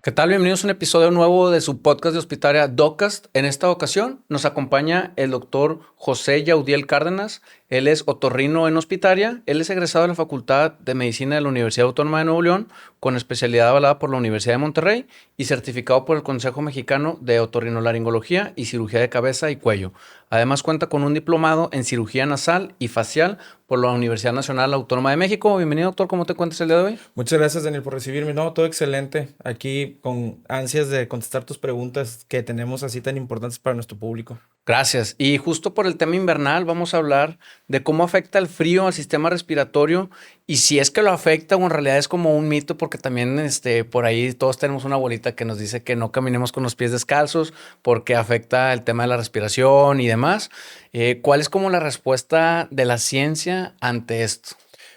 ¿Qué tal? Bienvenidos a un episodio nuevo de su podcast de Hospitaria Docast. En esta ocasión nos acompaña el doctor José Yaudiel Cárdenas. Él es otorrino en Hospitaria. Él es egresado de la Facultad de Medicina de la Universidad Autónoma de Nuevo León, con especialidad avalada por la Universidad de Monterrey y certificado por el Consejo Mexicano de Otorrinolaringología y Cirugía de Cabeza y Cuello. Además cuenta con un diplomado en cirugía nasal y facial por la Universidad Nacional Autónoma de México. Bienvenido, doctor. ¿Cómo te encuentras el día de hoy? Muchas gracias, Daniel, por recibirme. No, todo excelente. Aquí con ansias de contestar tus preguntas que tenemos así tan importantes para nuestro público. Gracias. Y justo por el tema invernal vamos a hablar de cómo afecta el frío al sistema respiratorio y si es que lo afecta o en realidad es como un mito, porque también por ahí todos tenemos una bolita que nos dice que no caminemos con los pies descalzos porque afecta el tema de la respiración y demás. ¿Cuál es como la respuesta de la ciencia ante esto?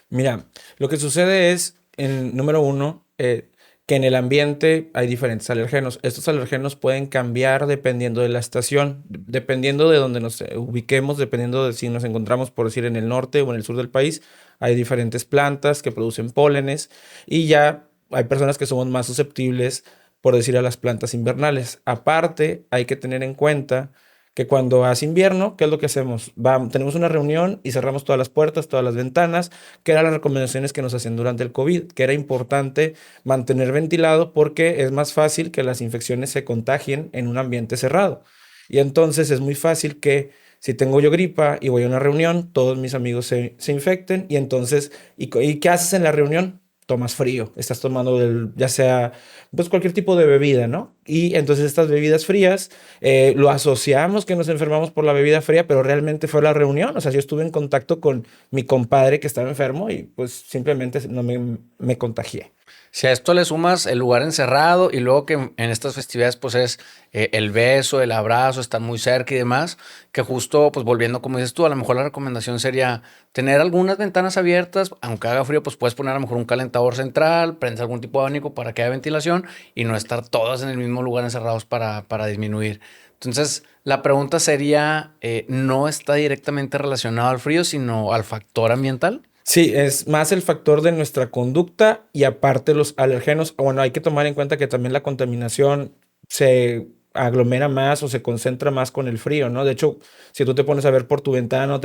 Mira, lo que sucede es, número uno, que en el ambiente hay diferentes alergenos. Estos alergenos pueden cambiar dependiendo de la estación, dependiendo de donde nos ubiquemos, dependiendo de si nos encontramos, por decir, en el norte o en el sur del país. Hay diferentes plantas que producen pólenes y ya hay personas que somos más susceptibles, por decir, a las plantas invernales. Aparte, hay que tener en cuenta que cuando hace invierno, ¿qué es lo que hacemos? Tenemos una reunión y cerramos todas las puertas, todas las ventanas, que eran las recomendaciones que nos hacían durante el COVID, que era importante mantener ventilado porque es más fácil que las infecciones se contagien en un ambiente cerrado. Y entonces es muy fácil que si tengo yo gripa y voy a una reunión, todos mis amigos se infecten y entonces, ¿y qué haces en la reunión? Tomas frío, estás tomando ya sea pues cualquier tipo de bebida, ¿no? Y entonces estas bebidas frías lo asociamos que nos enfermamos por la bebida fría, pero realmente fue la reunión. O sea, yo estuve en contacto con mi compadre que estaba enfermo y pues simplemente no me contagié. Si a esto le sumas el lugar encerrado y luego que en estas festividades pues es el beso, el abrazo, estar muy cerca y demás, que justo pues volviendo como dices tú, a lo mejor la recomendación sería tener algunas ventanas abiertas, aunque haga frío pues puedes poner a lo mejor un calentador central, prendes algún tipo de abanico para que haya ventilación y no estar todas en el mismo lugar encerrados para disminuir. Entonces la pregunta sería, ¿no está directamente relacionado al frío sino al factor ambiental? Sí, es más el factor de nuestra conducta y aparte los alergenos. Bueno, hay que tomar en cuenta que también la contaminación se aglomera más o se concentra más con el frío, ¿no? De hecho, si tú te pones a ver por tu ventana o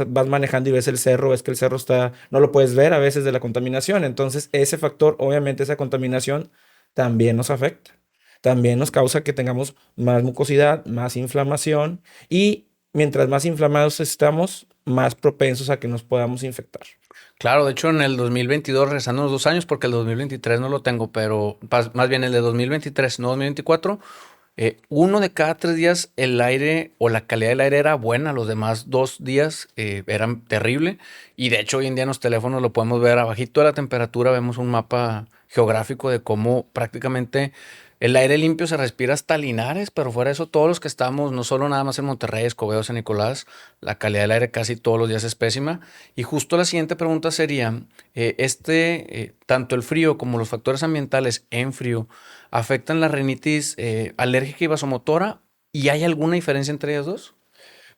vas manejando y ves el cerro, ves que el cerro está, no lo puedes ver a veces de la contaminación. Entonces, ese factor, obviamente, esa contaminación también nos afecta. También nos causa que tengamos más mucosidad, más inflamación y mientras más inflamados estamos, más propensos a que nos podamos infectar. Claro, de hecho en el 2022, regresando unos 2 años, porque el 2023 no lo tengo, pero más bien el de 2023, no 2024, 1 de cada 3 días el aire o la calidad del aire era buena, los demás 2 días eran terrible. Y de hecho hoy en día en los teléfonos lo podemos ver abajito de la temperatura, vemos un mapa geográfico de cómo prácticamente el aire limpio se respira hasta Linares, pero fuera de eso todos los que estamos, no solo nada más en Monterrey, Escobedo, San Nicolás, la calidad del aire casi todos los días es pésima. Y justo la siguiente pregunta sería, tanto el frío como los factores ambientales en frío afectan la rinitis alérgica y vasomotora, ¿y hay alguna diferencia entre ellas dos?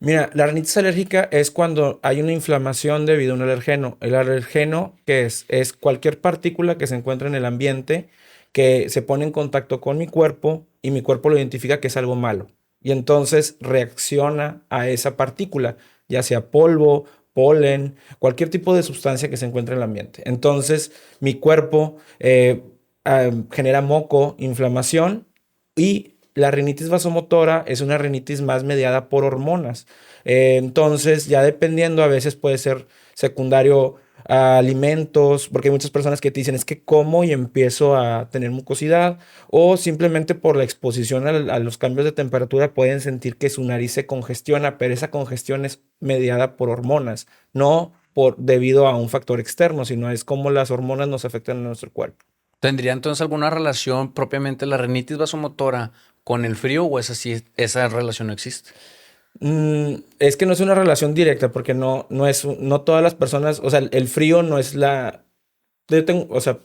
Mira, la rinitis alérgica es cuando hay una inflamación debido a un alergeno. El alergeno, ¿qué es? Es cualquier partícula que se encuentra en el ambiente que se pone en contacto con mi cuerpo y mi cuerpo lo identifica que es algo malo. Y entonces reacciona a esa partícula, ya sea polvo, polen, cualquier tipo de sustancia que se encuentre en el ambiente. Entonces mi cuerpo genera moco, inflamación y la rinitis vasomotora es una rinitis más mediada por hormonas. Entonces, ya dependiendo, a veces puede ser secundario a alimentos, porque hay muchas personas que te dicen es que como y empiezo a tener mucosidad, o simplemente por la exposición a los cambios de temperatura pueden sentir que su nariz se congestiona, pero esa congestión es mediada por hormonas, no debido a un factor externo, sino es cómo las hormonas nos afectan en nuestro cuerpo. ¿Tendría entonces alguna relación propiamente la rinitis vasomotora con el frío o esa sí, esa relación no existe? Es que no es una relación directa porque no todas las personas, o sea, el frío no es o sea,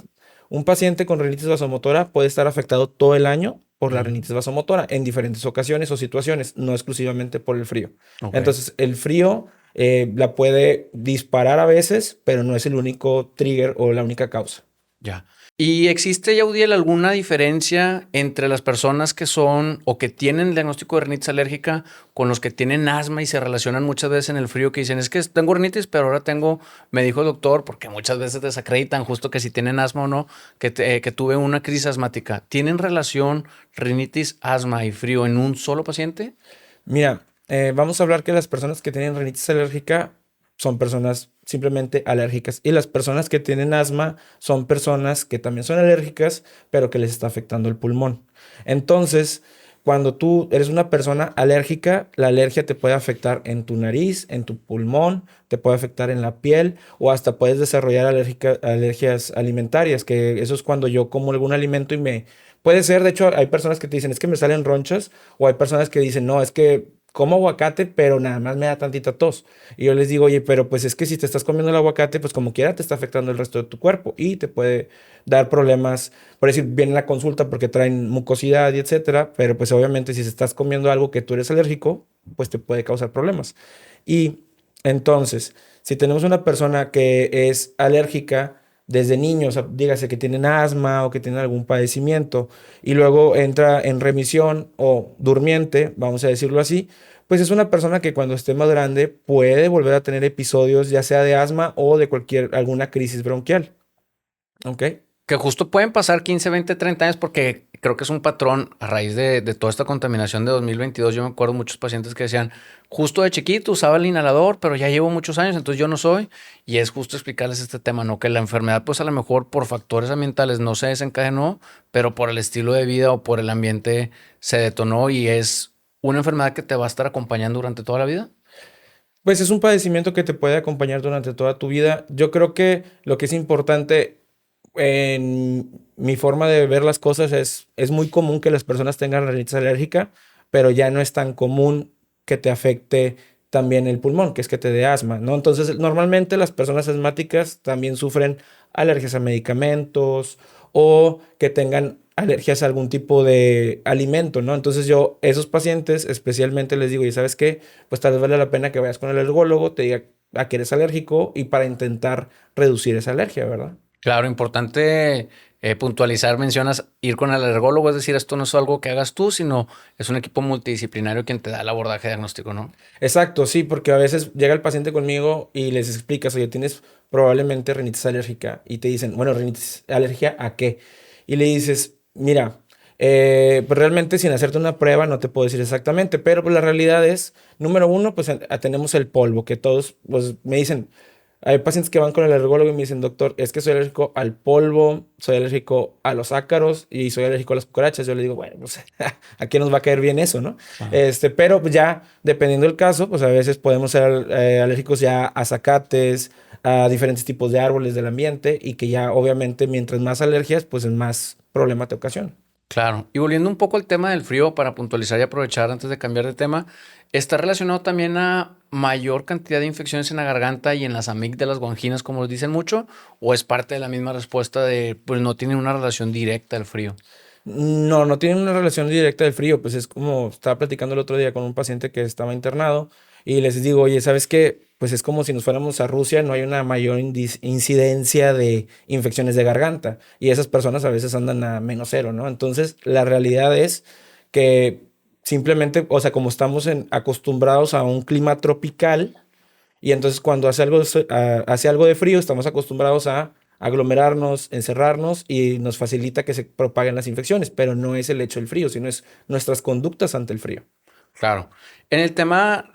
un paciente con rinitis vasomotora puede estar afectado todo el año por la Ujú. rinitis vasomotora en diferentes ocasiones o situaciones, no exclusivamente por el frío. Ok, Entonces, el frío la puede disparar a veces, pero no es el único trigger o la única causa. ya. ¿Y existe, Yaudiel, alguna diferencia entre las personas que son o que tienen diagnóstico de rinitis alérgica con los que tienen asma y se relacionan muchas veces en el frío que dicen, es que tengo rinitis, pero ahora tengo, me dijo el doctor, porque muchas veces desacreditan justo que si tienen asma o no, que tuve una crisis asmática. ¿Tienen relación rinitis, asma y frío en un solo paciente? Mira, vamos a hablar que las personas que tienen rinitis alérgica son personas simplemente alérgicas y las personas que tienen asma son personas que también son alérgicas, pero que les está afectando el pulmón. Entonces, cuando tú eres una persona alérgica, la alergia te puede afectar en tu nariz, en tu pulmón, te puede afectar en la piel o hasta puedes desarrollar alergias alimentarias, que eso es cuando yo como algún alimento y me... Puede ser, de hecho, hay personas que te dicen, es que me salen ronchas, o hay personas que dicen, no, es que como aguacate, pero nada más me da tantita tos. Y yo les digo, oye, pero pues es que si te estás comiendo el aguacate, pues como quiera te está afectando el resto de tu cuerpo y te puede dar problemas. Por decir, viene la consulta porque traen mucosidad y etcétera, pero pues obviamente si estás comiendo algo que tú eres alérgico, pues te puede causar problemas. Y entonces, si tenemos una persona que es alérgica desde niños, dígase que tienen asma o que tienen algún padecimiento, y luego entra en remisión o durmiente, vamos a decirlo así, pues es una persona que cuando esté más grande puede volver a tener episodios ya sea de asma o de alguna crisis bronquial. ¿Ok? Que justo pueden pasar 15, 20, 30 años porque creo que es un patrón a raíz de toda esta contaminación de 2022. Yo me acuerdo muchos pacientes que decían, justo de chiquito usaba el inhalador, pero ya llevo muchos años, entonces yo no soy. Y es justo explicarles este tema, ¿no? Que la enfermedad, pues a lo mejor por factores ambientales no se desencadenó, pero por el estilo de vida o por el ambiente se detonó y es una enfermedad que te va a estar acompañando durante toda la vida. Pues es un padecimiento que te puede acompañar durante toda tu vida. Yo creo que lo que es importante en mi forma de ver las cosas es muy común que las personas tengan rinitis alérgica, pero ya no es tan común que te afecte también el pulmón, que es que te dé asma, ¿no? Entonces, normalmente las personas asmáticas también sufren alergias a medicamentos o que tengan alergias a algún tipo de alimento, ¿no? Entonces yo, esos pacientes especialmente les digo, ¿y sabes qué? Pues tal vez vale la pena que vayas con el alergólogo, te diga a qué eres alérgico y para intentar reducir esa alergia, ¿verdad? Claro, importante puntualizar, mencionas ir con el alergólogo, es decir, esto no es algo que hagas tú, sino es un equipo multidisciplinario quien te da el abordaje diagnóstico, ¿no? Exacto, sí, porque a veces llega el paciente conmigo y les explicas, oye, tienes probablemente rinitis alérgica y te dicen, bueno, rinitis alergia ¿a qué? Y le dices, mira, pues realmente sin hacerte una prueba no te puedo decir exactamente, pero pues la realidad es, número uno, pues tenemos el polvo, que todos pues, me dicen, hay pacientes que van con el alergólogo y me dicen, doctor, es que soy alérgico al polvo, soy alérgico a los ácaros y soy alérgico a las cucarachas. Yo le digo, bueno, pues a quién nos va a caer bien eso, ¿no? Ajá. Pero pues, ya dependiendo del caso, pues a veces podemos ser alérgicos ya a zacates, a diferentes tipos de árboles del ambiente y que ya obviamente mientras más alergias, pues más problema te ocasiona. Claro. Y volviendo un poco al tema del frío, para puntualizar y aprovechar antes de cambiar de tema, ¿está relacionado también a mayor cantidad de infecciones en la garganta y en las amígdalas o anginas, como los dicen mucho? ¿O es parte de la misma respuesta de, pues no tiene una relación directa al frío? No, no tiene una relación directa del frío, pues es como estaba platicando el otro día con un paciente que estaba internado y les digo, oye, ¿sabes qué? Pues es como si nos fuéramos a Rusia, no hay una mayor incidencia de infecciones de garganta y esas personas a veces andan a -0, ¿no? Entonces, la realidad es que simplemente, o sea, como estamos acostumbrados a un clima tropical, y entonces cuando hace algo de frío, estamos acostumbrados a aglomerarnos, encerrarnos y nos facilita que se propaguen las infecciones, pero no es el hecho del frío, sino es nuestras conductas ante el frío. Claro. En el tema,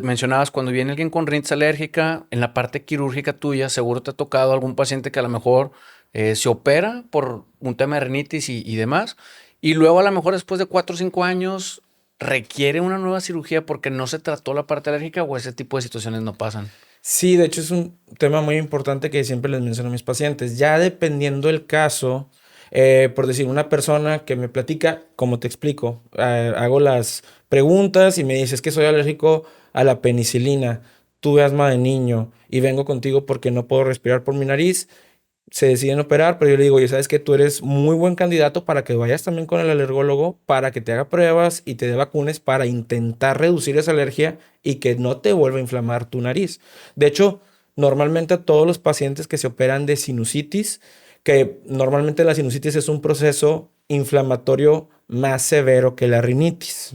mencionabas cuando viene alguien con rinitis alérgica, en la parte quirúrgica tuya, seguro te ha tocado algún paciente que a lo mejor se opera por un tema de rinitis y demás, y luego a lo mejor después de 4 o 5 años requiere una nueva cirugía porque no se trató la parte alérgica o ese tipo de situaciones no pasan. Sí, de hecho es un tema muy importante que siempre les menciono a mis pacientes. Ya dependiendo el caso, por decir, una persona que me platica, como te explico, hago las preguntas y me dices que soy alérgico a la penicilina, tuve asma de niño y vengo contigo porque no puedo respirar por mi nariz. Se deciden operar, pero yo le digo, oye, sabes que tú eres muy buen candidato para que vayas también con el alergólogo, para que te haga pruebas y te dé vacunas para intentar reducir esa alergia y que no te vuelva a inflamar tu nariz. De hecho, normalmente a todos los pacientes que se operan de sinusitis, que normalmente la sinusitis es un proceso inflamatorio más severo que la rinitis.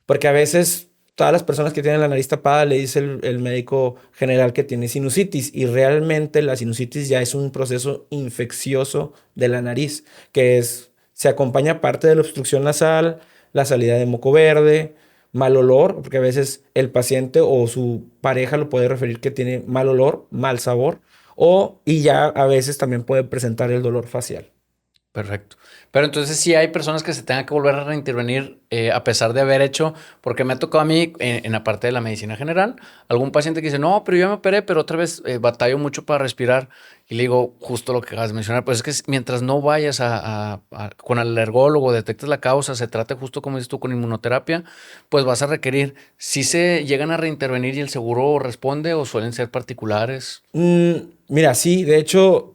Porque a veces todas las personas que tienen la nariz tapada le dice el médico general que tiene sinusitis y realmente la sinusitis ya es un proceso infeccioso de la nariz, se acompaña parte de la obstrucción nasal, la salida de moco verde, mal olor, porque a veces el paciente o su pareja lo puede referir que tiene mal olor, mal sabor, y ya a veces también puede presentar el dolor facial. Perfecto. Pero entonces sí hay personas que se tengan que volver a reintervenir a pesar de haber hecho, porque me ha tocado a mí en la parte de la medicina general, algún paciente que dice, no, pero yo me operé, pero otra vez batallo mucho para respirar. Y le digo, justo lo que acabas de mencionar, pues es que mientras no vayas con el alergólogo, detectes la causa, se trate justo como dices tú con inmunoterapia, pues vas a requerir, si se llegan a reintervenir y el seguro responde o suelen ser particulares. Mira, sí, de hecho,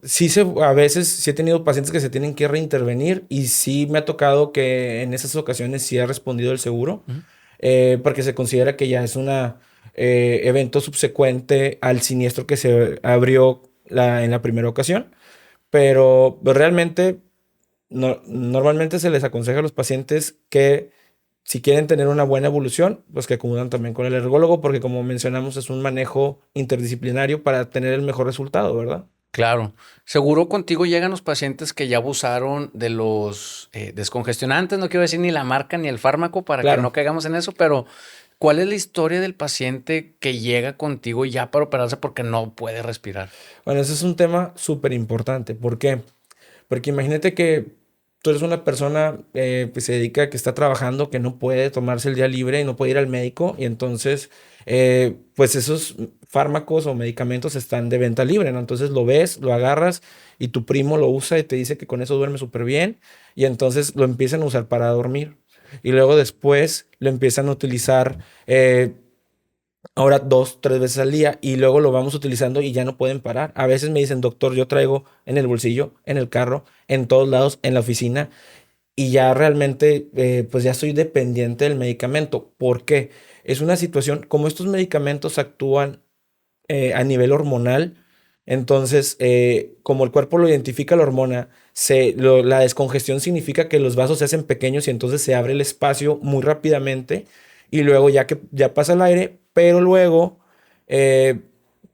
a veces sí he tenido pacientes que se tienen que reintervenir y sí me ha tocado que en esas ocasiones sí ha respondido el seguro, Ujú. porque se considera que ya es un evento subsecuente al siniestro que se abrió en la primera ocasión, pero pues, realmente normalmente se les aconseja a los pacientes que si quieren tener una buena evolución, pues que acudan también con el ergólogo, porque como mencionamos, es un manejo interdisciplinario para tener el mejor resultado, ¿verdad? Claro, seguro contigo llegan los pacientes que ya abusaron de los descongestionantes, no quiero decir ni la marca ni el fármaco para que no Claro. caigamos en eso, pero ¿cuál es la historia del paciente que llega contigo ya para operarse porque no puede respirar? Bueno, ese es un tema súper importante. ¿Por qué? Porque imagínate que tú eres una persona que se dedica, que está trabajando, que no puede tomarse el día libre y no puede ir al médico y entonces, pues esos fármacos o medicamentos están de venta libre, ¿no? Entonces lo ves, lo agarras y tu primo lo usa y te dice que con eso duerme súper bien y entonces lo empiezan a usar para dormir. Y luego después lo empiezan a utilizar ahora 2, 3 veces al día y luego lo vamos utilizando y ya no pueden parar. A veces me dicen, doctor, yo traigo en el bolsillo, en el carro, en todos lados, en la oficina y ya realmente pues ya soy dependiente del medicamento. ¿Por qué? Es una situación, como estos medicamentos actúan a nivel hormonal, entonces como el cuerpo lo identifica la hormona, la descongestión significa que los vasos se hacen pequeños y entonces se abre el espacio muy rápidamente y luego ya que ya pasa el aire, pero luego eh,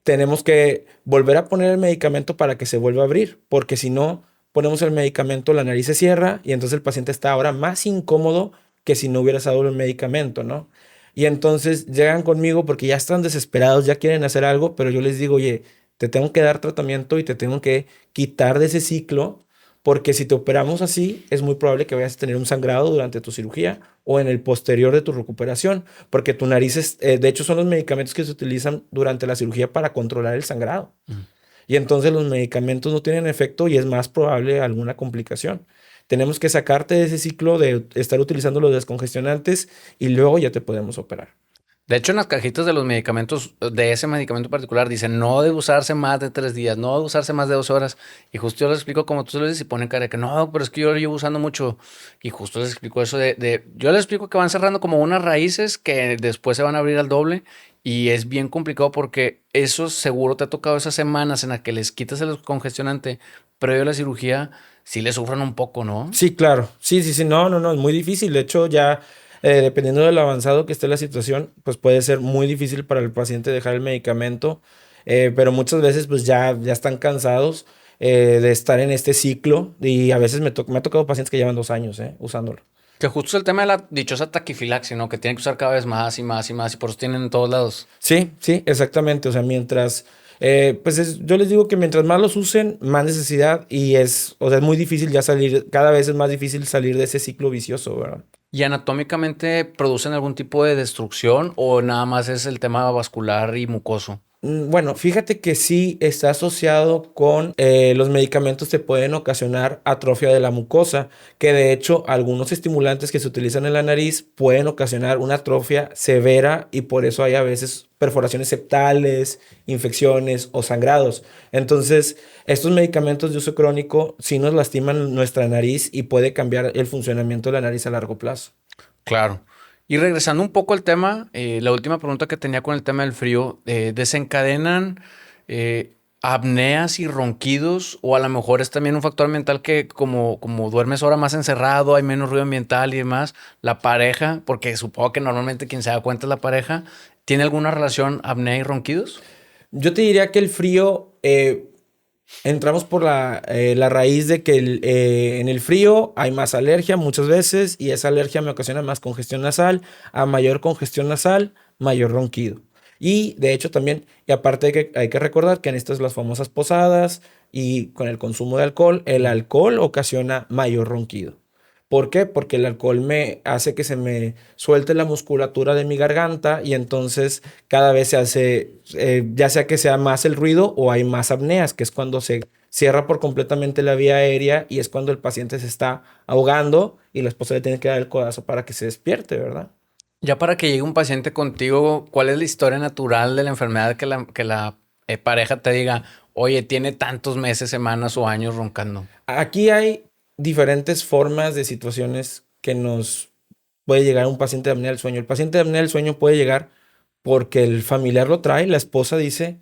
tenemos que volver a poner el medicamento para que se vuelva a abrir, porque si no ponemos el medicamento, la nariz se cierra y entonces el paciente está ahora más incómodo que si no hubieras dado el medicamento, ¿no? Y entonces llegan conmigo porque ya están desesperados, ya quieren hacer algo, pero yo les digo, oye, te tengo que dar tratamiento y te tengo que quitar de ese ciclo, porque si te operamos así, es muy probable que vayas a tener un sangrado durante tu cirugía o en el posterior de tu recuperación, porque tu nariz de hecho, son los medicamentos que se utilizan durante la cirugía para controlar el sangrado. Mm. Y entonces los medicamentos no tienen efecto y es más probable alguna complicación. Tenemos que sacarte de ese ciclo de estar utilizando los descongestionantes y luego ya te podemos operar. De hecho, en las cajitas de los medicamentos, de ese medicamento particular, dicen no debe usarse más de 3 días, no debe usarse más de 2 horas. Y justo yo les explico como tú lo dices y ponen cara de que no, pero es que yo lo llevo usando mucho. Y justo les explico eso yo les explico que van cerrando como unas raíces que después se van a abrir al doble. Y es bien complicado porque eso seguro te ha tocado esas semanas en las que les quitas el congestionante previo a la cirugía, sí le sufran un poco, ¿no? Sí, claro. Sí, sí, sí. No, no, no. Es muy difícil. De hecho, ya dependiendo de lo avanzado que esté la situación, pues puede ser muy difícil para el paciente dejar el medicamento. Pero muchas veces, pues ya están cansados de estar en este ciclo. Y a veces me ha tocado pacientes que llevan 2 años usándolo. Que justo es el tema de la dichosa taquifilaxia, ¿no? Que tienen que usar cada vez más y más y más y por eso tienen en todos lados. Sí, sí, exactamente. O sea, yo les digo que mientras más los usen, más necesidad o sea, es muy difícil ya salir, cada vez es más difícil salir de ese ciclo vicioso, ¿verdad? ¿Y anatómicamente producen algún tipo de destrucción o nada más es el tema vascular y mucoso? Bueno, fíjate que sí está asociado con los medicamentos te pueden ocasionar atrofia de la mucosa, que de hecho algunos estimulantes que se utilizan en la nariz pueden ocasionar una atrofia severa y por eso hay a veces perforaciones septales, infecciones o sangrados. Entonces, estos medicamentos de uso crónico sí nos lastiman nuestra nariz y puede cambiar el funcionamiento de la nariz a largo plazo. Claro. Y regresando un poco al tema, la última pregunta que tenía con el tema del frío, desencadenan, eh, apneas y ronquidos, o a lo mejor es también un factor ambiental que como duermes ahora más encerrado, hay menos ruido ambiental y demás, la pareja, porque supongo que normalmente quien se da cuenta es la pareja, ¿tiene alguna relación apnea y ronquidos? Yo te diría que el frío, entramos por la raíz de que en el frío hay más alergia muchas veces y esa alergia me ocasiona más congestión nasal. A mayor congestión nasal, mayor ronquido. Y de hecho también, y aparte hay que recordar que en estas las famosas posadas y con el consumo de alcohol, el alcohol ocasiona mayor ronquido. ¿Por qué? Porque el alcohol me hace que se me suelte la musculatura de mi garganta y entonces cada vez se hace, ya sea que sea más el ruido o hay más apneas, que es cuando se cierra por completamente la vía aérea y es cuando el paciente se está ahogando y la esposa le tiene que dar el codazo para que se despierte, ¿verdad? Ya para que llegue un paciente contigo, ¿cuál es la historia natural de la enfermedad que la pareja te diga, oye, tiene tantos meses, semanas o años roncando? Aquí hay diferentes formas de situaciones que nos puede llegar un paciente de apnea del sueño. El paciente de apnea del sueño puede llegar porque el familiar lo trae, la esposa dice,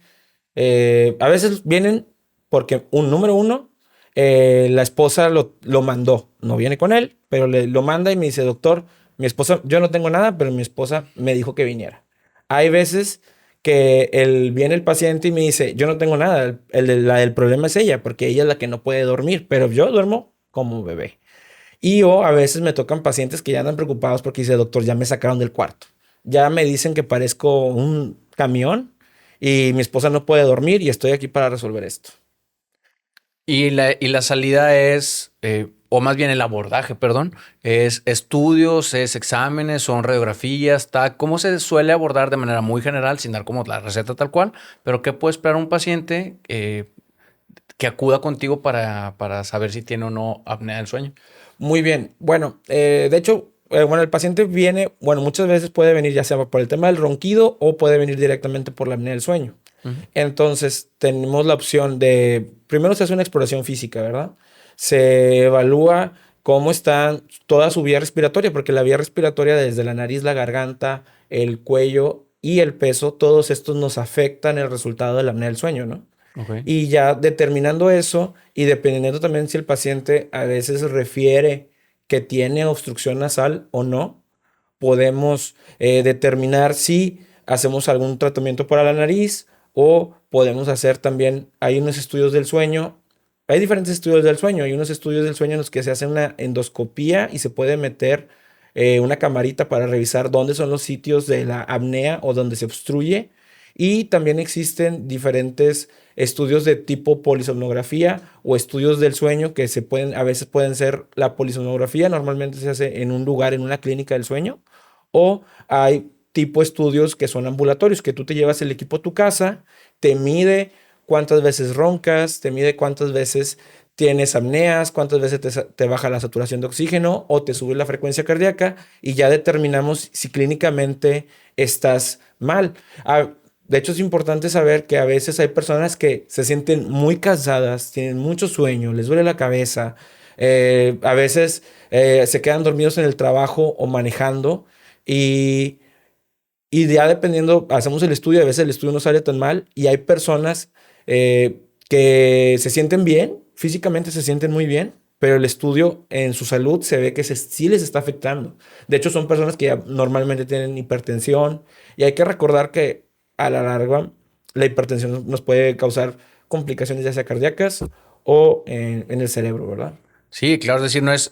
a veces vienen porque un número uno, la esposa lo mandó, no viene con él, pero lo manda y me dice, doctor, mi esposa, yo no tengo nada, pero mi esposa me dijo que viniera. Hay veces que viene el paciente y me dice, yo no tengo nada, el problema es ella, porque ella es la que no puede dormir, pero yo duermo como bebé. Y o a veces me tocan pacientes que ya andan preocupados porque dice, doctor, ya me sacaron del cuarto. Ya me dicen que parezco un camión y mi esposa no puede dormir y estoy aquí para resolver esto. Y la salida es, o más bien el abordaje, perdón, es estudios, es exámenes, son radiografías, ¿cómo se suele abordar de manera muy general, sin dar como la receta tal cual? Pero ¿qué puede esperar un paciente que acuda contigo para saber si tiene o no apnea del sueño? Muy bien. Bueno, de hecho, bueno, el paciente viene, bueno, muchas veces puede venir ya sea por el tema del ronquido o puede venir directamente por la apnea del sueño. Ujú. Entonces, tenemos la opción de, primero se hace una exploración física, ¿verdad? Se evalúa cómo está toda su vía respiratoria, porque la vía respiratoria desde la nariz, la garganta, el cuello y el peso, todos estos nos afectan el resultado de la apnea del sueño, ¿no? Ok. Y ya determinando eso y dependiendo también si el paciente a veces refiere que tiene obstrucción nasal o no, podemos determinar si hacemos algún tratamiento para la nariz o podemos hacer también, hay unos estudios del sueño, hay diferentes estudios del sueño, hay unos estudios del sueño en los que se hace una endoscopía y se puede meter una camarita para revisar dónde son los sitios de la apnea o donde se obstruye. Y también existen diferentes estudios de tipo polisomnografía o estudios del sueño que a veces pueden ser la polisomnografía, normalmente se hace en un lugar, en una clínica del sueño, o hay tipo estudios que son ambulatorios, que tú te llevas el equipo a tu casa, te mide cuántas veces roncas, te mide cuántas veces tienes apneas, cuántas veces te baja la saturación de oxígeno o te sube la frecuencia cardíaca y ya determinamos si clínicamente estás mal. De hecho, es importante saber que a veces hay personas que se sienten muy cansadas, tienen mucho sueño, les duele la cabeza, a veces se quedan dormidos en el trabajo o manejando y, y ya dependiendo, hacemos el estudio, a veces el estudio no sale tan mal y hay personas que se sienten bien, físicamente se sienten muy bien, pero el estudio en su salud se ve que sí les está afectando. De hecho, son personas que ya normalmente tienen hipertensión y hay que recordar que a la larga la hipertensión nos puede causar complicaciones ya sea cardíacas o en el cerebro, ¿verdad? Sí, claro, es decir, no es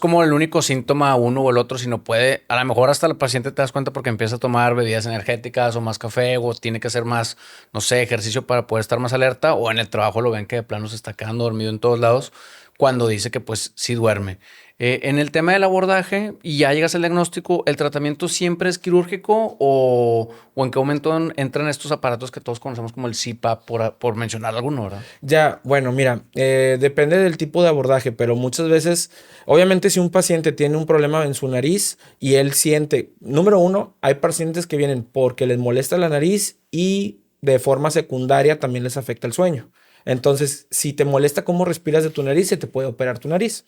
como el único síntoma uno o el otro, sino puede, a lo mejor hasta el paciente te das cuenta porque empieza a tomar bebidas energéticas o más café o tiene que hacer más, no sé, ejercicio para poder estar más alerta o en el trabajo lo ven que de plano se está quedando dormido en todos lados cuando dice que pues sí duerme. En el tema del abordaje y ya llegas al diagnóstico, ¿el tratamiento siempre es quirúrgico o en qué momento entran estos aparatos que todos conocemos como el CPAP por mencionar alguno, ¿verdad? Ya, bueno, mira, depende del tipo de abordaje, pero muchas veces, obviamente si un paciente tiene un problema en su nariz y él siente, número uno, hay pacientes que vienen porque les molesta la nariz y de forma secundaria también les afecta el sueño. Entonces, si te molesta cómo respiras de tu nariz, se te puede operar tu nariz.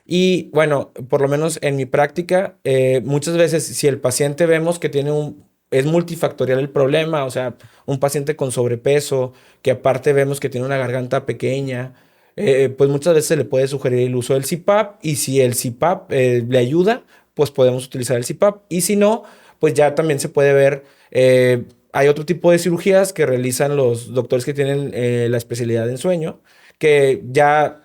Y bueno, por lo menos en mi práctica, muchas veces si el paciente vemos que tiene es multifactorial el problema, o sea, un paciente con sobrepeso, que aparte vemos que tiene una garganta pequeña, pues muchas veces se le puede sugerir el uso del CPAP y si el CPAP le ayuda, pues podemos utilizar el CPAP y si no, pues ya también se puede ver, hay otro tipo de cirugías que realizan los doctores que tienen la especialidad en sueño, que ya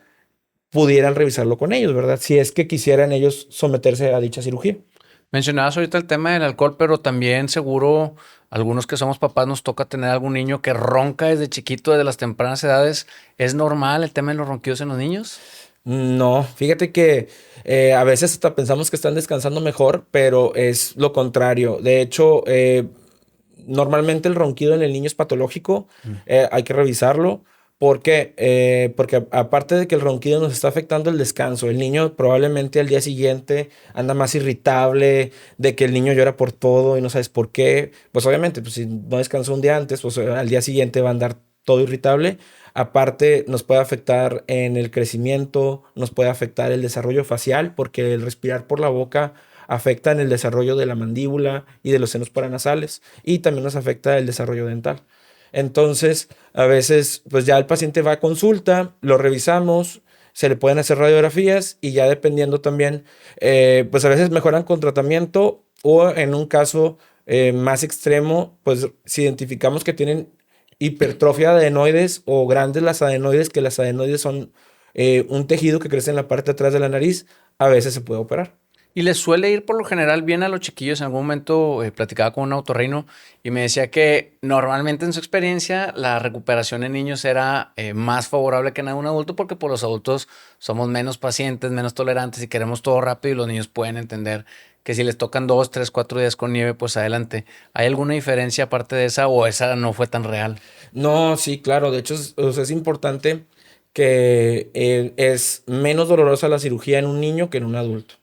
pudieran revisarlo con ellos, ¿verdad? Si es que quisieran ellos someterse a dicha cirugía. Mencionabas ahorita el tema del alcohol, pero también seguro algunos que somos papás nos toca tener algún niño que ronca desde chiquito, desde las tempranas edades. ¿Es normal el tema de los ronquidos en los niños? No, fíjate que a veces hasta pensamos que están descansando mejor, pero es lo contrario. De hecho, normalmente el ronquido en el niño es patológico, Mm. hay que revisarlo. ¿Por qué? Porque aparte de que el ronquido nos está afectando el descanso, el niño probablemente al día siguiente anda más irritable, de que el niño llora por todo y no sabes por qué. Pues obviamente, pues si no descansó un día antes, pues al día siguiente va a andar todo irritable. Aparte, nos puede afectar en el crecimiento, nos puede afectar el desarrollo facial, porque el respirar por la boca afecta en el desarrollo de la mandíbula y de los senos paranasales y también nos afecta el desarrollo dental. Entonces, a veces, pues ya el paciente va a consulta, lo revisamos, se le pueden hacer radiografías y ya dependiendo también, pues a veces mejoran con tratamiento o en un caso más extremo, pues si identificamos que tienen hipertrofia de adenoides o grandes las adenoides, que las adenoides son un tejido que crece en la parte de atrás de la nariz, a veces se puede operar. Y les suele ir por lo general bien a los chiquillos. En algún momento platicaba con un otorrino y me decía que normalmente en su experiencia la recuperación en niños era más favorable que en un adulto porque por los adultos somos menos pacientes, menos tolerantes y queremos todo rápido y los niños pueden entender que si les tocan 2, 3, 4 días con nieve, pues adelante. ¿Hay alguna diferencia aparte de esa o esa no fue tan real? No, sí, claro. De hecho, o sea, es importante que es menos dolorosa la cirugía en un niño que en un adulto.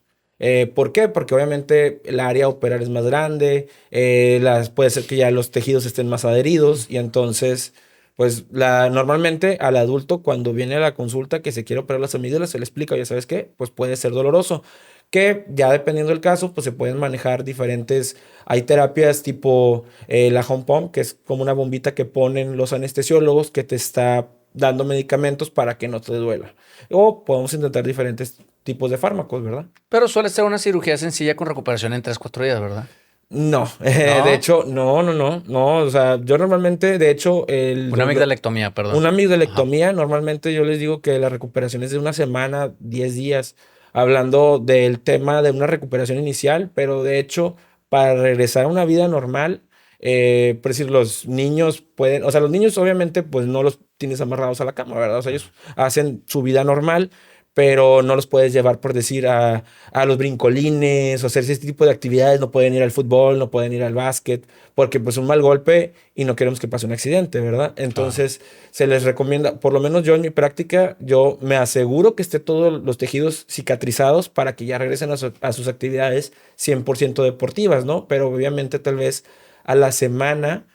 ¿Por qué? Porque obviamente el área a operar es más grande, puede ser que ya los tejidos estén más adheridos y entonces, pues normalmente al adulto cuando viene a la consulta que se quiere operar las amígdalas, se le explica, ya sabes qué, pues puede ser doloroso, que ya dependiendo del caso, pues se pueden manejar diferentes, hay terapias tipo la home pump, que es como una bombita que ponen los anestesiólogos que te está dando medicamentos para que no te duela. O podemos intentar diferentes tipos de fármacos, ¿verdad? Pero suele ser una cirugía sencilla con recuperación en 3, 4 días, ¿verdad? No, de ¿No? hecho, no, o sea, yo normalmente, de hecho, Una amigdalectomía, perdón. una Ajá. amigdalectomía, normalmente yo les digo que la recuperación es de una semana, 10 días, hablando del tema de una recuperación inicial, pero de hecho, para regresar a una vida normal, por decir, los niños pueden, o sea, los niños obviamente, pues no los tienes amarrados a la cama, ¿verdad? O sea, ellos hacen su vida normal, pero no los puedes llevar, por decir, a los brincolines o hacer ese tipo de actividades, no pueden ir al fútbol, no pueden ir al básquet, porque pues un mal golpe y no queremos que pase un accidente, ¿verdad? Claro. Entonces se les recomienda, por lo menos yo en mi práctica, yo me aseguro que esté todos los tejidos cicatrizados para que ya regresen a sus actividades 100% deportivas, ¿no? Pero obviamente tal vez a la semana...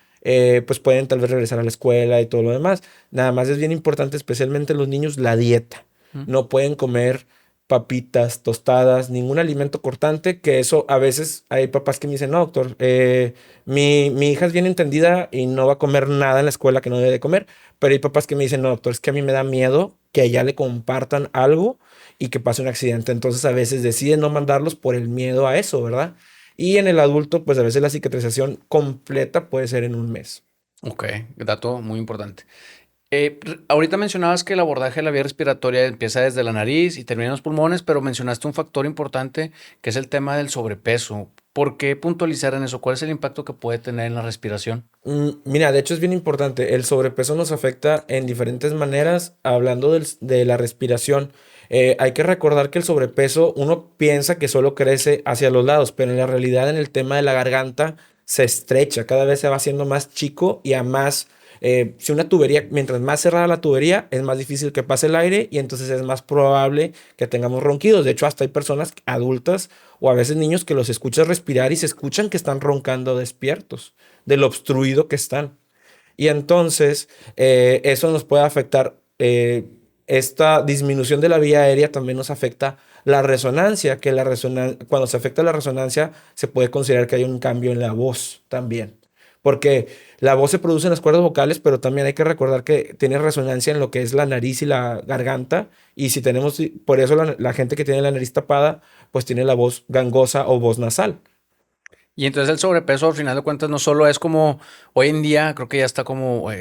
pues pueden tal vez regresar a la escuela y todo lo demás. Nada más es bien importante, especialmente en los niños, la dieta. Mm. No pueden comer papitas, tostadas, ningún alimento cortante, que eso a veces hay papás que me dicen, no, doctor, mi hija es bien entendida y no va a comer nada en la escuela que no debe de comer, pero hay papás que me dicen, no, doctor, es que a mí me da miedo que a ella le compartan algo y que pase un accidente. Entonces a veces deciden no mandarlos por el miedo a eso, ¿verdad? Y en el adulto, pues a veces la cicatrización completa puede ser en un mes. Ok, dato muy importante. Ahorita mencionabas que el abordaje de la vía respiratoria empieza desde la nariz y termina en los pulmones, pero mencionaste un factor importante que es el tema del sobrepeso. ¿Por qué puntualizar en eso? ¿Cuál es el impacto que puede tener en la respiración? Mira, de hecho es bien importante. El sobrepeso nos afecta en diferentes maneras. Hablando de la respiración, hay que recordar que el sobrepeso, uno piensa que solo crece hacia los lados, pero en la realidad en el tema de la garganta se estrecha, cada vez se va haciendo más chico y a más, si una tubería, mientras más cerrada la tubería, es más difícil que pase el aire y entonces es más probable que tengamos ronquidos. De hecho, hasta hay personas adultas o a veces niños que los escuchas respirar y se escuchan que están roncando despiertos de lo obstruido que están. Y entonces eso nos puede afectar. Esta disminución de la vía aérea también nos afecta La resonancia, cuando se afecta la resonancia, se puede considerar que hay un cambio en la voz también. Porque la voz se produce en las cuerdas vocales, pero también hay que recordar que tiene resonancia en lo que es la nariz y la garganta. Y si tenemos, por eso la gente que tiene la nariz tapada, pues tiene la voz gangosa o voz nasal. Y entonces el sobrepeso, al final de cuentas, no solo es como hoy en día, creo que ya está como muy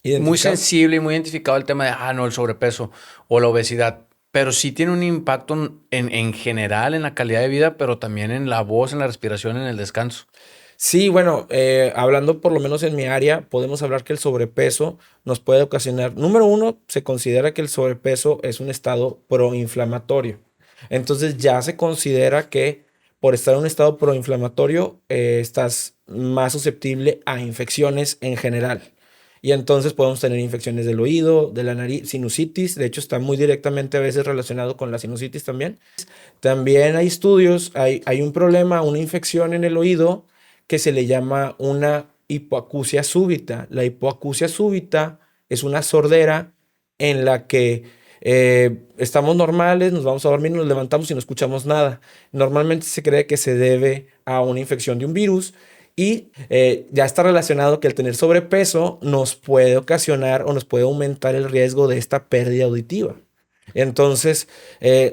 ¿Identificado? sensible y muy identificado el tema de, no, el sobrepeso o la obesidad, pero sí tiene un impacto en general en la calidad de vida, pero también en la voz, en la respiración, en el descanso. Sí, bueno, hablando por lo menos en mi área, podemos hablar que el sobrepeso nos puede ocasionar, número uno, se considera que el sobrepeso es un estado proinflamatorio. Entonces ya se considera que por estar en un estado proinflamatorio estás más susceptible a infecciones en general. Y entonces podemos tener infecciones del oído, de la nariz, sinusitis. De hecho, está muy directamente a veces relacionado con la sinusitis también. También hay estudios, hay un problema, una infección en el oído que se le llama una hipoacusia súbita. La hipoacusia súbita es una sordera en la que estamos normales, nos vamos a dormir, nos levantamos y no escuchamos nada. Normalmente se cree que se debe a una infección de un virus y ya está relacionado que el tener sobrepeso nos puede ocasionar o nos puede aumentar el riesgo de esta pérdida auditiva. Entonces,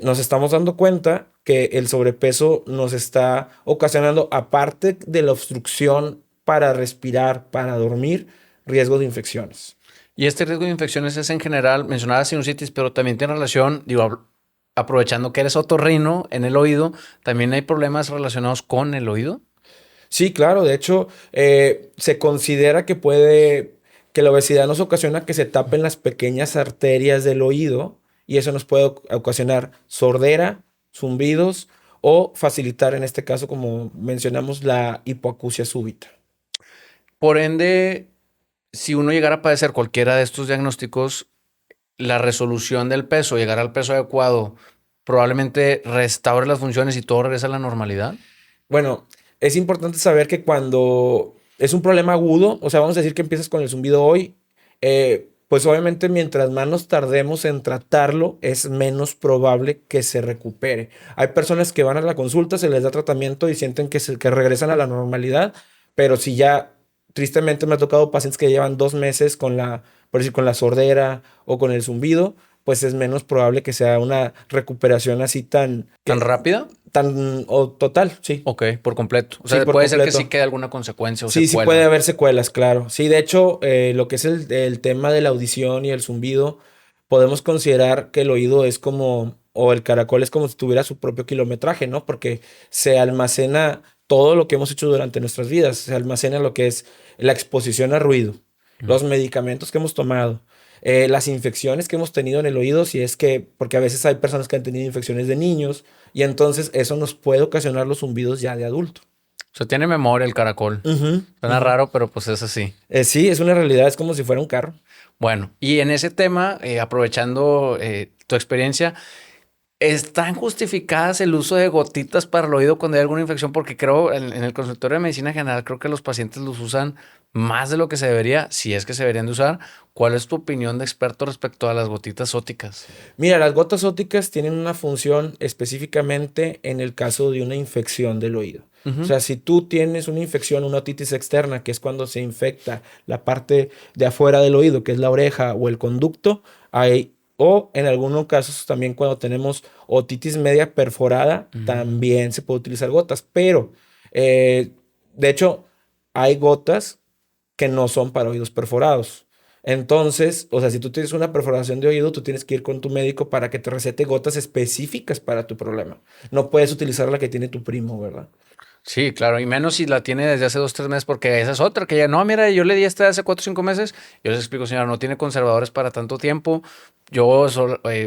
nos estamos dando cuenta que el sobrepeso nos está ocasionando, aparte de la obstrucción para respirar, para dormir, riesgo de infecciones. Y este riesgo de infecciones es en general, mencionaba sinusitis, pero también tiene relación, digo, aprovechando que eres otorrino en el oído, también hay problemas relacionados con el oído. Sí, claro, de hecho, se considera que la obesidad nos ocasiona que se tapen las pequeñas arterias del oído y eso nos puede ocasionar sordera, zumbidos o facilitar, en este caso, como mencionamos, la hipoacusia súbita. Por ende, si uno llegara a padecer cualquiera de estos diagnósticos, la resolución del peso, llegar al peso adecuado, probablemente restaure las funciones y todo regresa a la normalidad. Bueno, es importante saber que cuando es un problema agudo, o sea, vamos a decir que empiezas con el zumbido hoy, pues obviamente mientras más nos tardemos en tratarlo, es menos probable que se recupere. Hay personas que van a la consulta, se les da tratamiento y sienten que regresan a la normalidad, pero si ya, tristemente me ha tocado pacientes que llevan 2 meses por decir, con la sordera o con el zumbido, pues es menos probable que sea una recuperación así ¿Tan rápida? o total, sí. Ok, por completo. O Sí, sea, por puede ser que sí completo. quede alguna consecuencia o Sí, sí puede secuela. haber secuelas, claro. Sí, de hecho, lo que es el tema de la audición y el zumbido, podemos considerar que el oído es como, o el caracol es como si tuviera su propio kilometraje, ¿no? Porque se almacena todo lo que hemos hecho durante nuestras vidas, se almacena lo que es la exposición a ruido, Mm. los medicamentos que hemos tomado, las infecciones que hemos tenido en el oído, si es que, porque a veces hay personas que han tenido infecciones de niños, y entonces eso nos puede ocasionar los zumbidos ya de adulto. O sea, tiene memoria el caracol. Ujú, Suena ujú. raro, pero pues es así. Sí, es una realidad, es como si fuera un carro. Bueno, y en ese tema, aprovechando tu experiencia, ¿están justificadas el uso de gotitas para el oído cuando hay alguna infección? Porque creo, en el consultorio de medicina general, creo que los pacientes los usan más de lo que se debería, si es que se deberían de usar. ¿Cuál es tu opinión de experto respecto a las gotitas óticas? Mira, las gotas ópticas tienen una función específicamente en el caso de una infección del oído. O Ujú. sea, si tú tienes una infección, una otitis externa, que es cuando se infecta la parte de afuera del oído, que es la oreja o el conducto, o en algunos casos también cuando tenemos otitis media perforada, Mm. también se puede utilizar gotas. Pero, eh, de hecho, hay gotas que no son para oídos perforados. Entonces, o sea, si tú tienes una perforación de oído, tú tienes que ir con tu médico para que te recete gotas específicas para tu problema. No puedes utilizar la que tiene tu primo, ¿verdad? Sí, claro, y menos si la tiene desde hace 2, 3 meses, porque esa es otra, que ya no, mira, yo le di esta hace 4, 5 meses. Yo les explico, señora, no tiene conservadores para tanto tiempo. Yo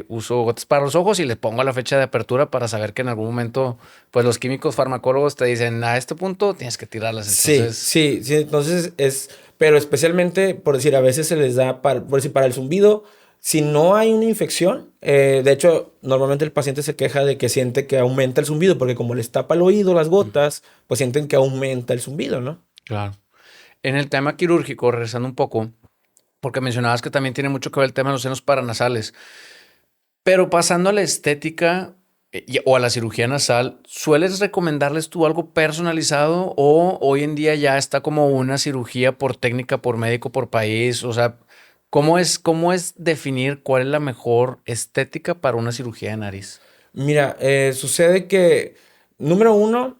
uso gotas para los ojos y le pongo la fecha de apertura para saber que en algún momento, pues los químicos farmacólogos te dicen, a este punto tienes que tirarlas. Sí, Entonces, sí, sí, entonces pero especialmente, por decir, a veces se les da, por decir, para el zumbido, si no hay una infección, de hecho, normalmente el paciente se queja de que siente que aumenta el zumbido, porque como les tapa el oído las gotas, pues sienten que aumenta el zumbido, ¿no? claro. En el tema quirúrgico, regresando un poco, porque mencionabas que también tiene mucho que ver el tema de los senos paranasales, pero pasando a la estética. o a la cirugía nasal, ¿sueles recomendarles tú algo personalizado o hoy en día ya está como una cirugía por técnica, por médico, por país? O sea, cómo es definir cuál es la mejor estética para una cirugía de nariz? Mira, sucede que, número uno,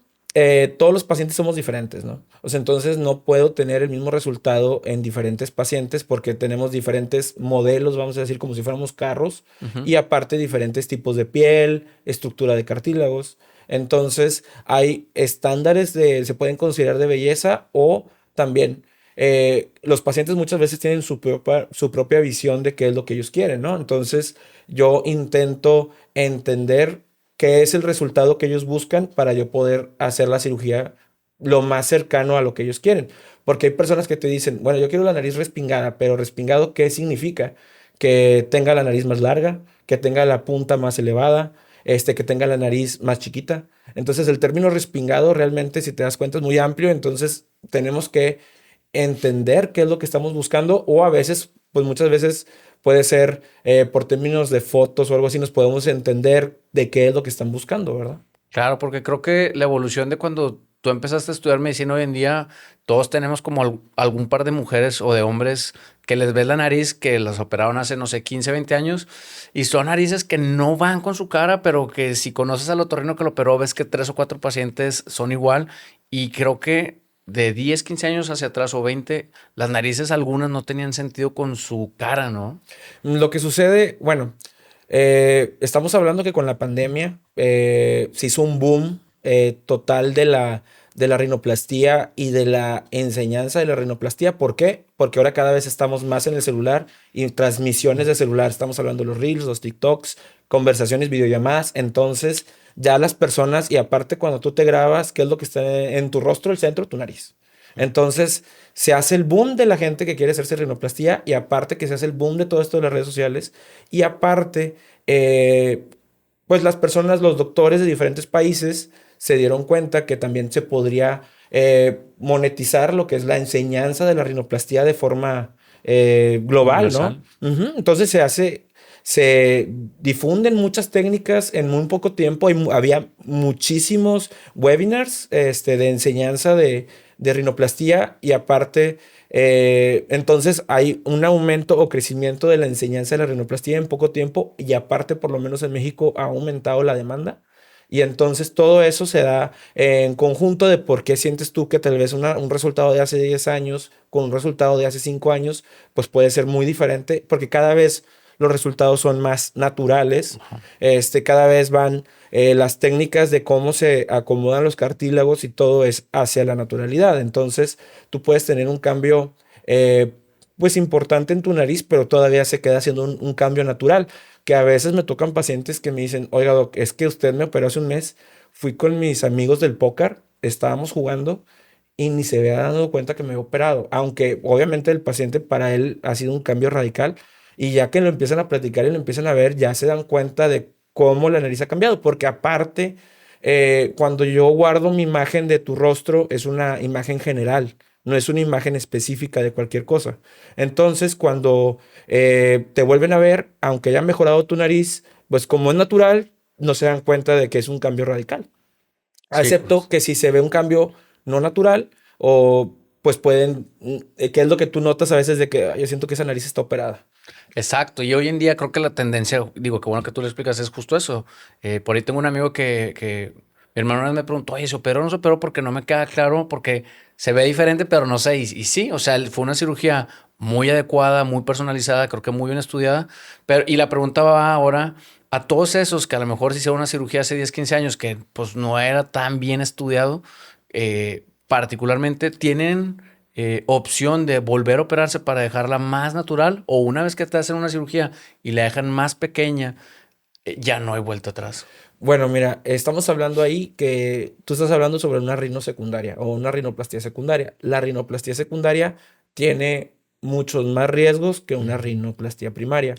todos los pacientes somos diferentes, ¿no? O sea, entonces no puedo tener el mismo resultado en diferentes pacientes porque tenemos diferentes modelos, vamos a decir, como si fuéramos carros, Ujú. y aparte diferentes tipos de piel, estructura de cartílagos. Entonces, hay estándares se pueden considerar de belleza o también los pacientes muchas veces tienen su propia visión de qué es lo que ellos quieren, ¿no? Entonces, yo intento entender qué es el resultado que ellos buscan para yo poder hacer la cirugía lo más cercano a lo que ellos quieren. Porque hay personas que te dicen, bueno, yo quiero la nariz respingada, pero respingado, ¿qué significa? Que tenga la nariz más larga, que tenga la punta más elevada, que tenga la nariz más chiquita. Entonces, el término respingado realmente, si te das cuenta, es muy amplio. Entonces, tenemos que entender qué es lo que estamos buscando o a veces, pues muchas veces puede ser por términos de fotos o algo así, nos podemos entender de qué es lo que están buscando, ¿verdad? Claro, porque creo que la evolución de cuando tú empezaste a estudiar medicina hoy en día, todos tenemos como algún par de mujeres o de hombres que les ves la nariz, que las operaron hace, no sé, 15, 20 años, y son narices que no van con su cara, pero que si conoces al otorrino que lo operó, ves que tres o cuatro pacientes son igual, y creo que de 10, 15 años hacia atrás o 20, las narices algunas no tenían sentido con su cara, ¿no? Lo que sucede, bueno, estamos hablando que con la pandemia se hizo un boom total de la rinoplastía y de la enseñanza de la rinoplastía. ¿Por qué? Porque ahora cada vez estamos más en el celular y transmisiones de celular. Estamos hablando de los Reels, los TikToks, conversaciones, videollamadas. Entonces, ya las personas, y aparte cuando tú te grabas, ¿qué es lo que está en tu rostro? El centro, tu nariz. Entonces, se hace el boom de la gente que quiere hacerse rinoplastia y aparte que se hace el boom de todo esto de las redes sociales y aparte, eh, pues las personas, los doctores de diferentes países se dieron cuenta que también se podría monetizar lo que es la enseñanza de la rinoplastia de forma global, ¿no? Universal. Ujú. Entonces se difunden muchas técnicas en muy poco tiempo. Había muchísimos webinars de enseñanza de rinoplastia y aparte, entonces hay un aumento o crecimiento de la enseñanza de la rinoplastia en poco tiempo y aparte, por lo menos en México, ha aumentado la demanda. Y entonces todo eso se da en conjunto de por qué sientes tú que tal vez un resultado de hace 10 años con un resultado de hace 5 años, pues puede ser muy diferente, porque cada vez los resultados son más naturales, Ajá. cada vez van las técnicas de cómo se acomodan los cartílagos y todo es hacia la naturalidad. Entonces, tú puedes tener un cambio, pues importante en tu nariz, pero todavía se queda haciendo un cambio natural. Que a veces me tocan pacientes que me dicen, oiga, doc, es que usted me operó hace un mes, fui con mis amigos del póker, estábamos jugando y ni se había dado cuenta que me había operado, aunque obviamente el paciente para él ha sido un cambio radical y ya que lo empiezan a platicar y lo empiezan a ver, ya se dan cuenta de cómo la nariz ha cambiado, porque aparte, cuando yo guardo mi imagen de tu rostro, es una imagen general, no es una imagen específica de cualquier cosa. Entonces, cuando te vuelven a ver, aunque haya mejorado tu nariz, pues como es natural, no se dan cuenta de que es un cambio radical. Sí, Excepto pues. que si se ve un cambio no natural o pues pueden, que es lo que tú notas a veces de que "Ay, yo siento que esa nariz está operada". Exacto, y hoy en día creo que la tendencia, digo, qué bueno que tú le explicas, es justo eso. Por ahí tengo un amigo que mi hermano una vez me preguntó, oye, ¿se operó o no se operó? Porque no me queda claro, porque se ve diferente, pero no sé. Y sí, o sea, fue una cirugía muy adecuada, muy personalizada, creo que muy bien estudiada. Pero, y la pregunta va ahora a todos esos que a lo mejor se hicieron una cirugía hace 10 15 años, que pues no era tan bien estudiado, particularmente, ¿tienen opción de volver a operarse para dejarla más natural o una vez que te hacen una cirugía y la dejan más pequeña, ya no hay vuelta atrás? Bueno, mira, estamos hablando ahí que tú estás hablando sobre una rino secundaria o una rinoplastia secundaria. La rinoplastia secundaria tiene muchos más riesgos que una Ujú. rinoplastia primaria.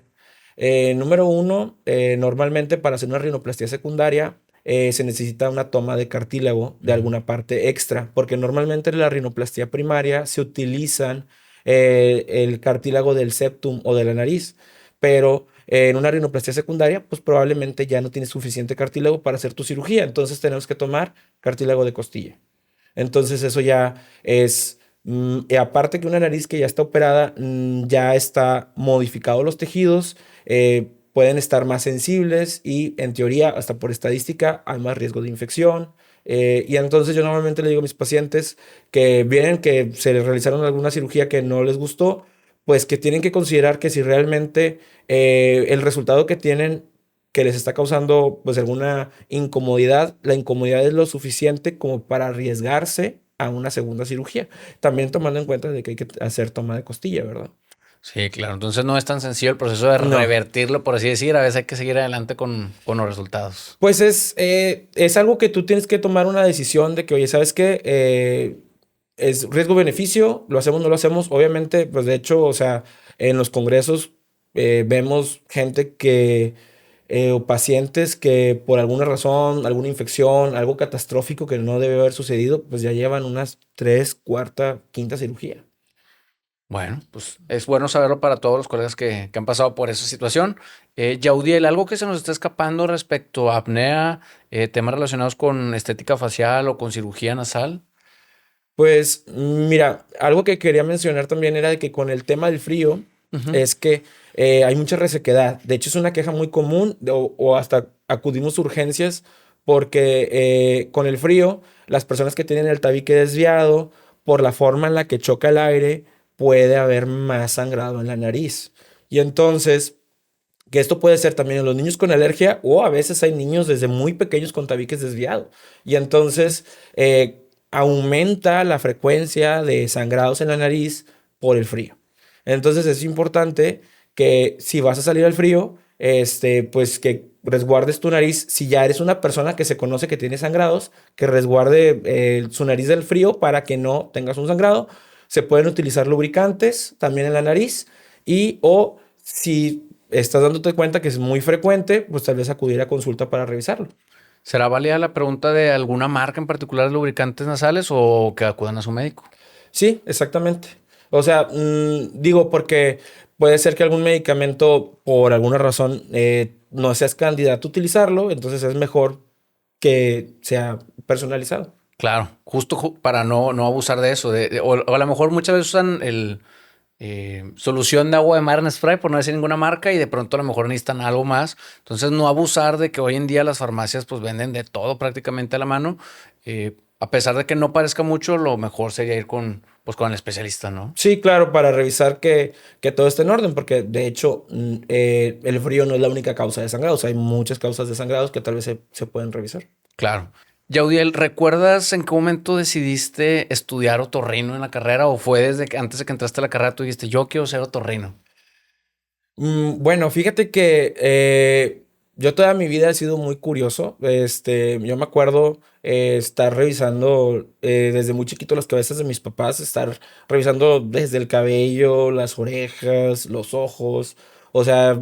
Número uno, normalmente para hacer una rinoplastia secundaria se necesita una toma de cartílago de Ujú. alguna parte extra, porque normalmente en la rinoplastia primaria se utilizan el cartílago del septum o de la nariz, pero en una rinoplastia secundaria, pues probablemente ya no tienes suficiente cartílago para hacer tu cirugía. Entonces tenemos que tomar cartílago de costilla. Entonces eso ya es, y aparte que una nariz que ya está operada, ya está modificado los tejidos, pueden estar más sensibles y en teoría, hasta por estadística, hay más riesgo de infección. Y entonces yo normalmente le digo a mis pacientes que vienen que se les realizaron alguna cirugía que no les gustó, pues que tienen que considerar que si realmente el resultado que tienen que les está causando pues alguna incomodidad, la incomodidad es lo suficiente como para arriesgarse a una segunda cirugía. También tomando en cuenta de que hay que hacer toma de costilla, ¿verdad? Sí, claro. Entonces no es tan sencillo el proceso de No. revertirlo, por así decir. A veces hay que seguir adelante con los resultados. Pues es algo que tú tienes que tomar una decisión de que, oye, ¿sabes qué? Es riesgo-beneficio, lo hacemos, no lo hacemos. Obviamente, pues de hecho, o sea, en los congresos vemos gente que, o pacientes que por alguna razón, alguna infección, algo catastrófico que no debe haber sucedido, pues ya llevan unas tres, cuarta, quinta cirugía. Bueno, pues es bueno saberlo para todos los colegas que han pasado por esa situación. Yaudiel, algo que se nos está escapando respecto a apnea, temas relacionados con estética facial o con cirugía nasal. Pues mira, algo que quería mencionar también era de que con el tema del frío Ujú. es que hay mucha resequedad. De hecho, es una queja muy común o hasta acudimos a urgencias porque con el frío, las personas que tienen el tabique desviado, por la forma en la que choca el aire, puede haber más sangrado en la nariz. Y entonces, que esto puede ser también en los niños con alergia o a veces hay niños desde muy pequeños con tabiques desviados. Y entonces aumenta la frecuencia de sangrados en la nariz por el frío. Entonces es importante que si vas a salir al frío, pues que resguardes tu nariz. Si ya eres una persona que se conoce que tiene sangrados, que resguarde su nariz del frío para que no tengas un sangrado. Se pueden utilizar lubricantes también en la nariz y o si estás dándote cuenta que es muy frecuente, pues tal vez acudir a consulta para revisarlo. ¿Será válida la pregunta de alguna marca en particular de lubricantes nasales o que acudan a su médico? Sí, exactamente. O sea, digo porque puede ser que algún medicamento por alguna razón no seas candidato a utilizarlo, entonces es mejor que sea personalizado. Claro, justo para no abusar de eso. O a lo mejor muchas veces usan solución de agua de mar en spray, por no decir ninguna marca, y de pronto a lo mejor necesitan algo más. Entonces, no abusar de que hoy en día las farmacias pues venden de todo prácticamente a la mano. A pesar de que no parezca mucho, lo mejor sería ir pues, con el especialista, ¿no? Sí, claro, para revisar que todo esté en orden, porque de hecho el frío no es la única causa de sangrados, hay muchas causas de sangrados que tal vez se pueden revisar. Claro. Yaudiel, ¿recuerdas en qué momento decidiste estudiar otorrino en la carrera o fue desde que antes de que entraste a la carrera tú dijiste, yo quiero ser otorrino? Bueno, fíjate que yo toda mi vida he sido muy curioso. Yo me acuerdo estar revisando desde muy chiquito las cabezas de mis papás, estar revisando desde el cabello, las orejas, los ojos. O sea,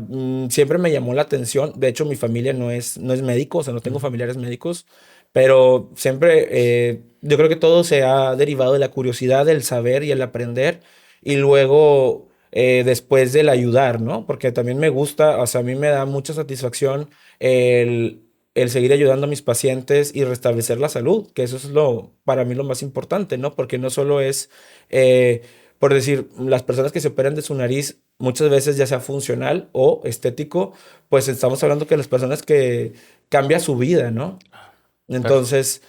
siempre me llamó la atención. De hecho, mi familia no es médico, o sea, no tengo Ujú. familiares médicos, pero siempre yo creo que todo se ha derivado de la curiosidad, del saber y el aprender. Y luego después del ayudar, ¿no? Porque también me gusta, o sea, a mí me da mucha satisfacción el seguir ayudando a mis pacientes y restablecer la salud, que eso es para mí lo más importante, ¿no? Porque no solo es, por decir, las personas que se operan de su nariz, muchas veces ya sea funcional o estético, pues estamos hablando que las personas que cambia su vida, ¿no? Entonces,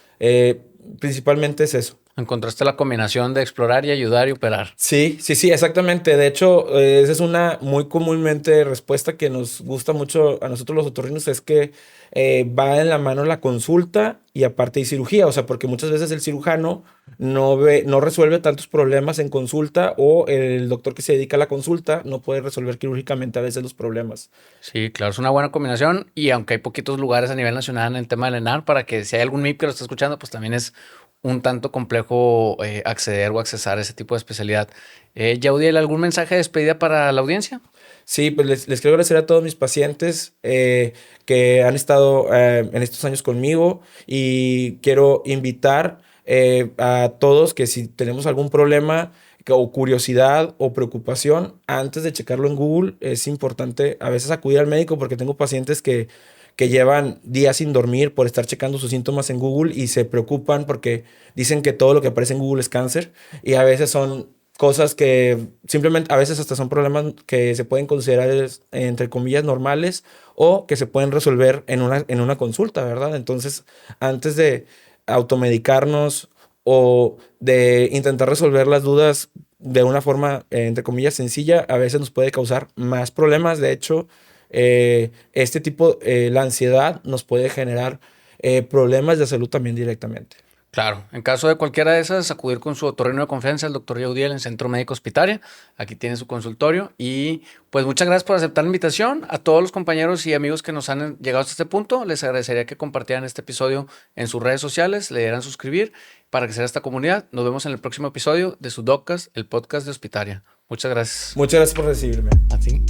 principalmente es eso. Encontraste la combinación de explorar y ayudar y operar. Sí, sí, sí, exactamente. De hecho, esa es una muy comúnmente respuesta que nos gusta mucho a nosotros los otorrinos, es que va en la mano la consulta y aparte hay cirugía, o sea, porque muchas veces el cirujano no resuelve tantos problemas en consulta o el doctor que se dedica a la consulta no puede resolver quirúrgicamente a veces los problemas. Sí, claro, es una buena combinación y aunque hay poquitos lugares a nivel nacional en el tema del ENAR, para que si hay algún MIP que lo está escuchando, pues también es un tanto complejo acceder o accesar a ese tipo de especialidad. Yaudiel, ¿algún mensaje de despedida para la audiencia? Sí, pues les quiero agradecer a todos mis pacientes que han estado en estos años conmigo y quiero invitar a todos que si tenemos algún problema, o curiosidad o preocupación, antes de checarlo en Google, es importante a veces acudir al médico porque tengo pacientes que llevan días sin dormir por estar checando sus síntomas en Google y se preocupan porque dicen que todo lo que aparece en Google es cáncer y a veces son cosas que simplemente, a veces hasta son problemas que se pueden considerar, entre comillas, normales o que se pueden resolver en una consulta, ¿verdad? Entonces, antes de automedicarnos o de intentar resolver las dudas de una forma, entre comillas, sencilla, a veces nos puede causar más problemas. De hecho, este tipo, la ansiedad nos puede generar problemas de salud también directamente. Claro, en caso de cualquiera de esas, acudir con su otorrino de confianza, el doctor Yaudiel, en Centro Médico Hospitaria. Aquí tiene su consultorio. Y pues muchas gracias por aceptar la invitación. A todos los compañeros y amigos que nos han llegado hasta este punto, les agradecería que compartieran este episodio en sus redes sociales, le dieran suscribir para que sea esta comunidad. Nos vemos en el próximo episodio de su Doccast, el podcast de Hospitaria. Muchas gracias. Muchas gracias por recibirme. A ti.